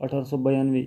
1892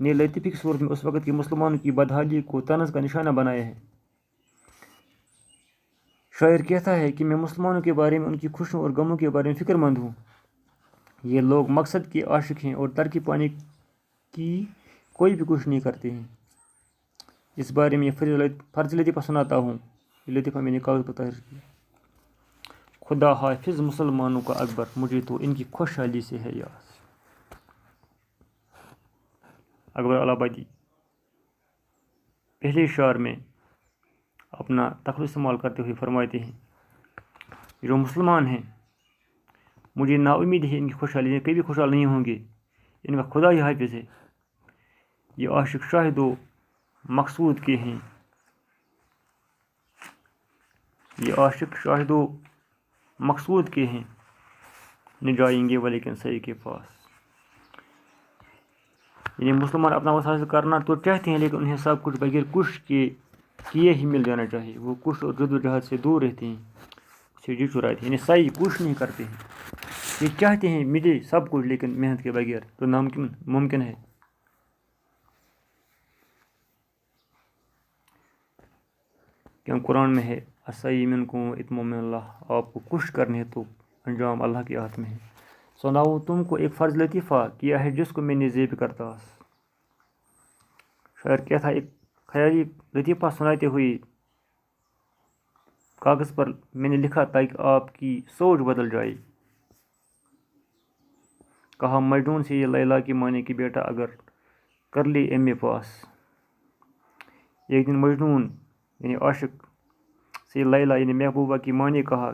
نے لطیفی کی صورت میں اس وقت کے مسلمانوں کی بدحالی کو طنز کا نشانہ بنایا ہے۔ شاعر کہتا ہے کہ میں مسلمانوں کے بارے میں، ان کی خوشیوں اور غموں کے بارے میں فکر مند ہوں۔ یہ لوگ مقصد کے عاشق ہیں اور ترقی پانے کی کوئی بھی کوشش نہیں کرتے ہیں۔ اس بارے میں فرض لطیفہ سناتا ہوں۔ یہ لطیفہ میں نے کاغذ پر تحریر کیا۔ خدا حافظ مسلمانوں کا اکبر، مجھے تو ان کی خوشحالی سے ہے یاس۔ اکبر الہ آبادی پہلے شعر میں اپنا تخلص استعمال کرتے ہوئے فرماتے ہیں، جو مسلمان ہیں مجھے نا امید ہے ان کی خوشحالی سے، کبھی خوشحال نہیں ہوں گے، ان کا خدا ہی حافظ ہے۔ یہ عاشق شاہد و مقصود کے ہیں، یہ عاشق شاہد و مقصود کے ہیں، نہ جائیں گے ولیکن صحیح کے پاس۔ یعنی مسلمان اپنا وقت حاصل کرنا تو چاہتے ہیں، لیکن انہیں سب کچھ بغیر کوشش کے کیے ہی مل جانا چاہیے۔ وہ کوشش اور جد و جہد سے دور رہتے ہیں، اسے جی چراتے ہیں، یعنی صحیح کوشش نہیں کرتے ہیں۔ یہ چاہتے ہیں ملے سب کچھ، لیکن محنت کے بغیر تو ممکن ہے۔ کیوں قرآن میں ہے اَسَعِی مِنکُم اِتْمُم مِّن اللہ، آپ کو کوشش کرنی ہے تو انجام اللہ کے ہاتھ میں ہے۔ سناؤ تم کو ایک فرض لطیفہ کیا ہے جس کو میں نے ذیل کرتا۔ شاعر کیا تھا، ایک خیالی لطیفہ سناتے ہوئے کاغذ پر میں نے لکھا تاکہ آپ کی سوچ بدل جائے۔ کہا مجنون سے یہ لیلا کی ماں نے کہ بیٹا اگر کر لی ایم اے پاس۔ ایک دن مجنون یعنی عاشق سے لیلا یعنی محبوبہ کی ماں نے کہا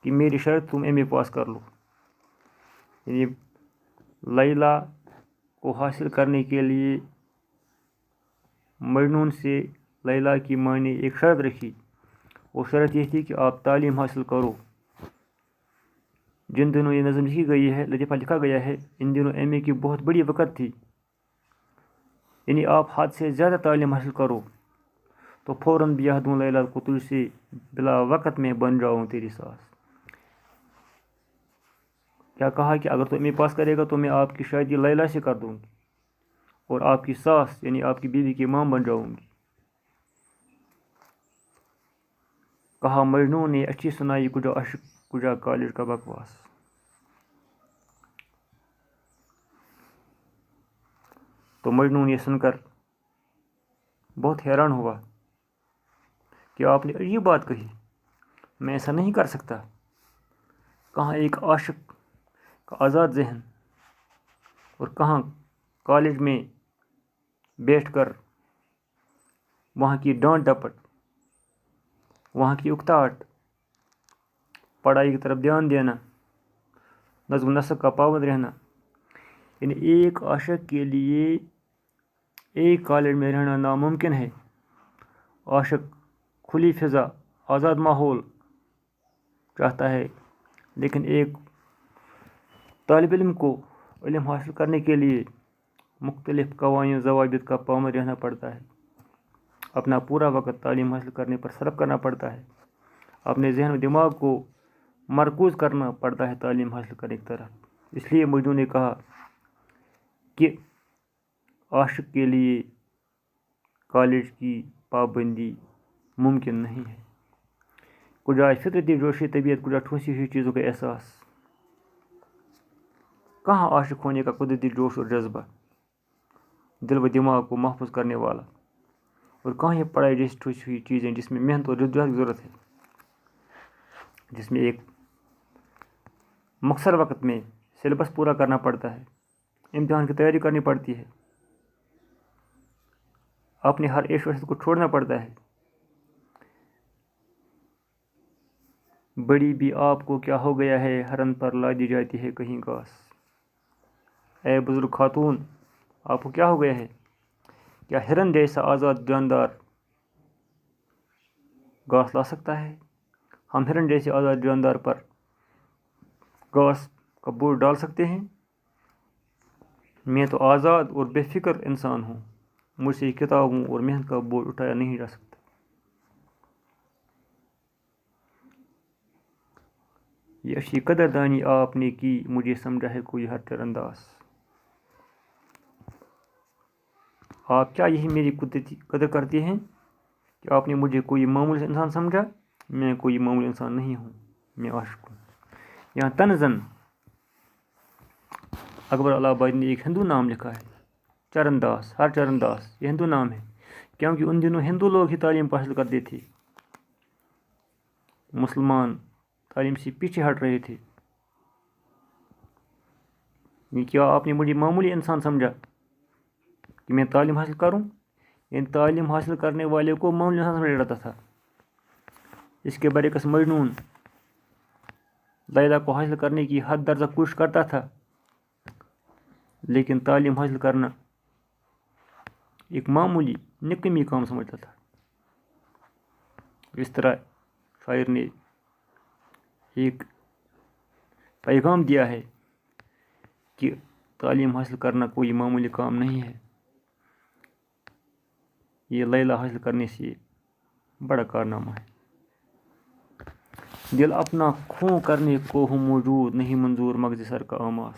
کہ میری شرط تم ایم اے پاس کر لو۔ یعنی لیلا کو حاصل کرنے کے لیے مجنون سے لیلا کی ماں نے ایک شرط رکھی، وہ شرط یہ تھی کہ آپ تعلیم حاصل کرو۔ جن دنوں یہ نظم لکھی گئی ہے، لطیفہ لکھا گیا ہے، ان دنوں ایم اے کی بہت بڑی وقت تھی، یعنی آپ حد سے زیادہ تعلیم حاصل کرو تو فوراً بیاہ دوں لیلا کو تجھ سے، بلا وقت میں بن جاؤں تیری ساس۔ کیا کہا کہ اگر تو ایم اے پاس کرے گا تو میں آپ کی شادی لیلا سے کر دوں گی اور آپ کی ساس یعنی آپ کی بیوی کی ماں بن جاؤں گی۔ کہا مجنون نے اچھی سنائی کجا عشق کجا کالج کا بکواس۔ تو مجنون یہ سن کر بہت حیران ہوا کہ آپ نے عجیب بات کہی، میں ایسا نہیں کر سکتا۔ کہاں ایک عاشق کا آزاد ذہن اور کہاں کالج میں بیٹھ کر وہاں کی ڈانٹ ڈپٹ، وہاں کی اکتاہٹ، پڑھائی کی طرف دھیان دینا، نظم و نسق کا پابند رہنا۔ یعنی ایک عاشق کے لیے ایک کالج میں رہنا ناممکن ہے۔ عاشق کھلی فضا، آزاد ماحول چاہتا ہے، لیکن ایک طالب علم کو علم حاصل کرنے کے لیے مختلف قوانین و ضوابط کا پابند رہنا پڑتا ہے۔ اپنا پورا وقت تعلیم حاصل کرنے پر صرف کرنا پڑتا ہے، اپنے ذہن و دماغ کو مرکوز کرنا پڑتا ہے تعلیم حاصل کرنے کی طرف۔ اس لیے مجنون نے کہا کہ عاشق کے لیے کالج کی پابندی ممکن نہیں ہے۔ کجا فطرتی جوشی طبیعت، کجا ٹھوسی ہوئی چیزوں کا احساس، کہاں عاشق ہونے کا قدرتی جوش اور جذبہ، دل و دماغ کو محفوظ کرنے والا، اور کہاں یہ پڑھائی جیسی ٹھوسی ہوئی چیزیں جس میں محنت اور جدوجہد کی ضرورت ہے، جس میں ایک مختصر وقت میں سلیبس پورا کرنا پڑتا ہے، امتحان کی تیاری کرنی پڑتی ہے، اپنے ہر عیش و عشرت کو چھوڑنا پڑتا ہے۔ بڑی بھی آپ کو کیا ہو گیا ہے، ہرن پر لادی جاتی ہے کہیں گھاس۔ اے بزرگ خاتون، آپ کو کیا ہو گیا ہے؟ کیا ہرن جیسا آزاد جاندار گھاس لا سکتا ہے؟ ہم ہرن جیسے آزاد جاندار پر گھاس کا بوجھ ڈال سکتے ہیں؟ میں تو آزاد اور بے فکر انسان ہوں، مجھ سے کتابوں اور محنت کا بوجھ اٹھایا نہیں جا سکتا۔ یہ اچھی قدردانی آپ نے کی، مجھے سمجھا ہے کوئی ہر تیر انداز۔ آپ کیا یہی میری قدر کرتے ہیں کہ آپ نے مجھے کوئی معمولی انسان سمجھا؟ میں کوئی معمولی انسان نہیں ہوں، میں عاشق ہوں۔ یہاں طنزاً اکبر آبادی نے ایک ہندو نام لکھا ہے، چرن داس، ہر چرن داس، یہ ہندو نام ہے کیونکہ ان دنوں ہندو لوگ ہی تعلیم حاصل کرتے تھے، مسلمان تعلیم سے پیچھے ہٹ رہے تھے۔ کیا آپ نے مجھے معمولی انسان سمجھا کہ میں تعلیم حاصل کروں؟ یعنی تعلیم حاصل کرنے والے کو معمولی انسان سمجھا جاتا تھا۔ اس کے برعکس مجنون لیلا کو حاصل کرنے کی حد درجہ کوشش کرتا تھا، لیکن تعلیم حاصل کرنا ایک معمولی نکمی کام سمجھتا تھا۔ اس طرح شاعر نے ایک پیغام دیا ہے کہ تعلیم حاصل کرنا کوئی معمولی کام نہیں ہے، یہ لیلا حاصل کرنے سے بڑا کارنامہ ہے۔ دل اپنا خوں کرنے کو ہوں موجود، نہیں منظور مغز سر کا آماس۔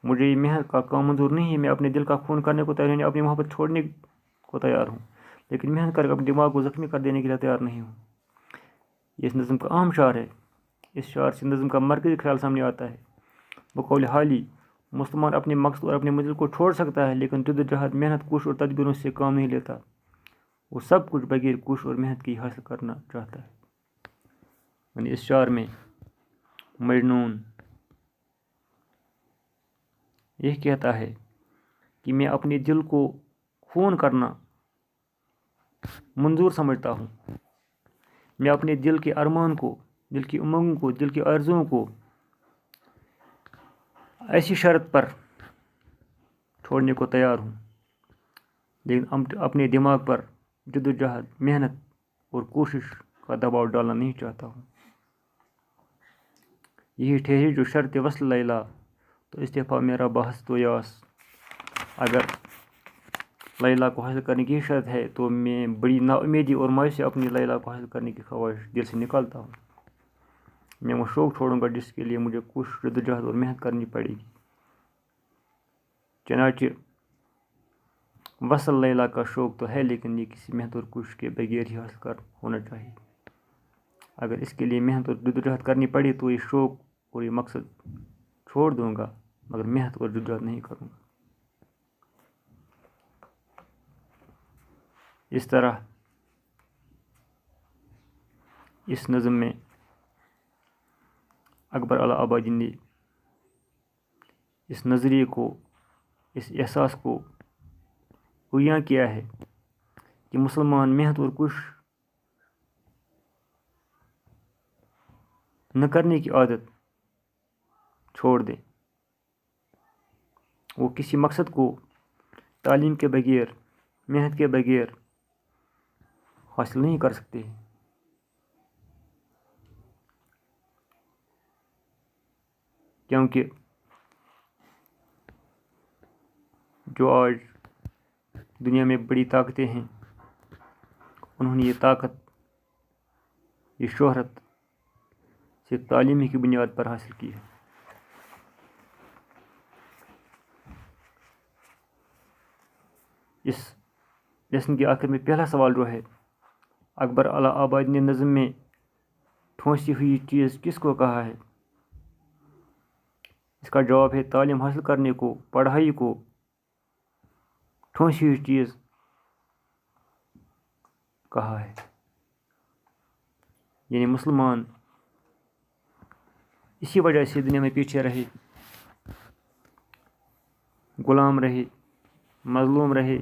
مجھے یہ محنت کا کام منظور نہیں ہے، میں اپنے دل کا خون کرنے کو تیار ہوں، اپنی محبت چھوڑنے کو تیار ہوں، لیکن محنت کر کے اپنے دماغ کو زخمی کر دینے کے لیے تیار نہیں ہوں۔ یہ اس نظم کا اہم شعر ہے۔ اس شعر سے نظم کا مرکزی خیال سامنے آتا ہے۔ بقول حالی مسلمان اپنے مقصد اور اپنے منزل کو چھوڑ سکتا ہے، لیکن جدوجہد، محنت، کوشش اور تدبیروں سے کام نہیں لیتا۔ وہ سب کچھ بغیر کوشش اور محنت کی حاصل کرنا چاہتا ہے۔ یعنی اس شعر میں مجنون یہ کہتا ہے کہ میں اپنے دل کو خون کرنا منظور سمجھتا ہوں، میں اپنے دل کے ارمان کو، دل کی امنگوں کو، دل کی آرزوؤں کو ایسی شرط پر چھوڑنے کو تیار ہوں، لیکن اپنے دماغ پر جدوجہد، محنت اور کوشش کا دباؤ ڈالنا نہیں چاہتا ہوں۔ یہی ٹھہری جو شرط وصل لیلا، تو استعفیٰ میرا بحث تو یاس۔ اگر لیلا کو حاصل کرنے کی شرط ہے تو میں بڑی نا امیدی اور مایوسی سے اپنی لیلا کو حاصل کرنے کی خواہش دل سے نکالتا ہوں۔ میں وہ شوق چھوڑوں گا جس کے لیے مجھے کوشش، جدوجہد اور محنت کرنی پڑے گی۔ چنانچہ وصل لیلا کا شوق تو ہے، لیکن یہ کسی محنت اور کوشش کے بغیر ہی حاصل ہونا چاہیے۔ اگر اس کے لیے محنت اور جدوجہد کرنی پڑی تو یہ شوق اور یہ مقصد چھوڑ دوں گا، مگر محنت اور جدوجہد نہیں کروں گا۔ اس طرح اس نظم میں اکبر آبادی نے اس نظریے کو، اس احساس کو عیاں کیا ہے کہ مسلمان محنت اور کوشش نہ کرنے کی عادت چھوڑ دیں۔ وہ کسی مقصد کو تعلیم کے بغیر، محنت کے بغیر حاصل نہیں کر سکتے، کیونکہ جو آج دنیا میں بڑی طاقتیں ہیں، انہوں نے یہ طاقت، یہ شہرت صرف تعلیمی کی بنیاد پر حاصل کی ہے۔ اس لیسن کے آخر میں پہلا سوال جو ہے، اکبر آبادی نے نظم میں ٹھونسی ہوئی چیز کس کو کہا ہے؟ اس کا جواب ہے تعلیم حاصل کرنے کو، پڑھائی کو ٹھونسی ہوئی چیز کہا ہے۔ یعنی مسلمان اسی وجہ سے دنیا میں پیچھے رہے، غلام رہے، مظلوم رہے،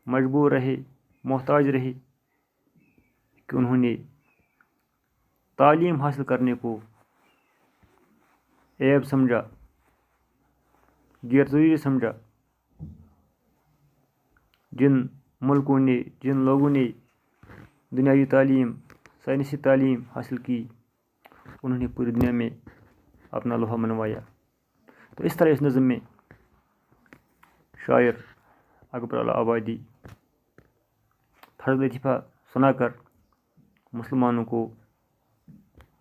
مجبور رہے، محتاج رہے، کہ انہوں نے تعلیم حاصل کرنے کو عیب سمجھا، غیر ضروری سمجھا۔ جن ملکوں نے، جن لوگوں نے دنیاوی تعلیم، سائنسی تعلیم حاصل کی، انہوں نے پوری دنیا میں اپنا لوہا منوایا۔ تو اس طرح اس نظم میں شاعر اکبر آبادی فرض لطیفہ سنا کر مسلمانوں کو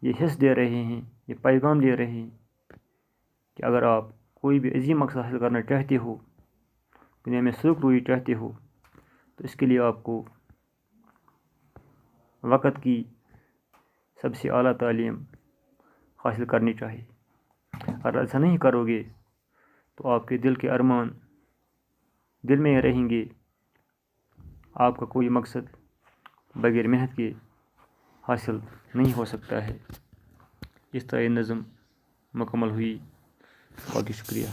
یہ حص دے رہے ہیں، یہ پیغام دے رہے ہیں کہ اگر آپ کوئی بھی عظیم مقصد حاصل کرنا چاہتے ہو دنیا میں سلوک روی چاہتے ہو تو اس کے لیے آپ کو وقت کی سب سے اعلیٰ تعلیم حاصل کرنی چاہیے. اگر ایسا نہیں کرو گے تو آپ کے دل کے ارمان دل میں رہیں گے. آپ کا کوئی مقصد بغیر محنت کے حاصل نہیں ہو سکتا ہے. اس طرح یہ نظم مکمل ہوئی. باقی شکریہ.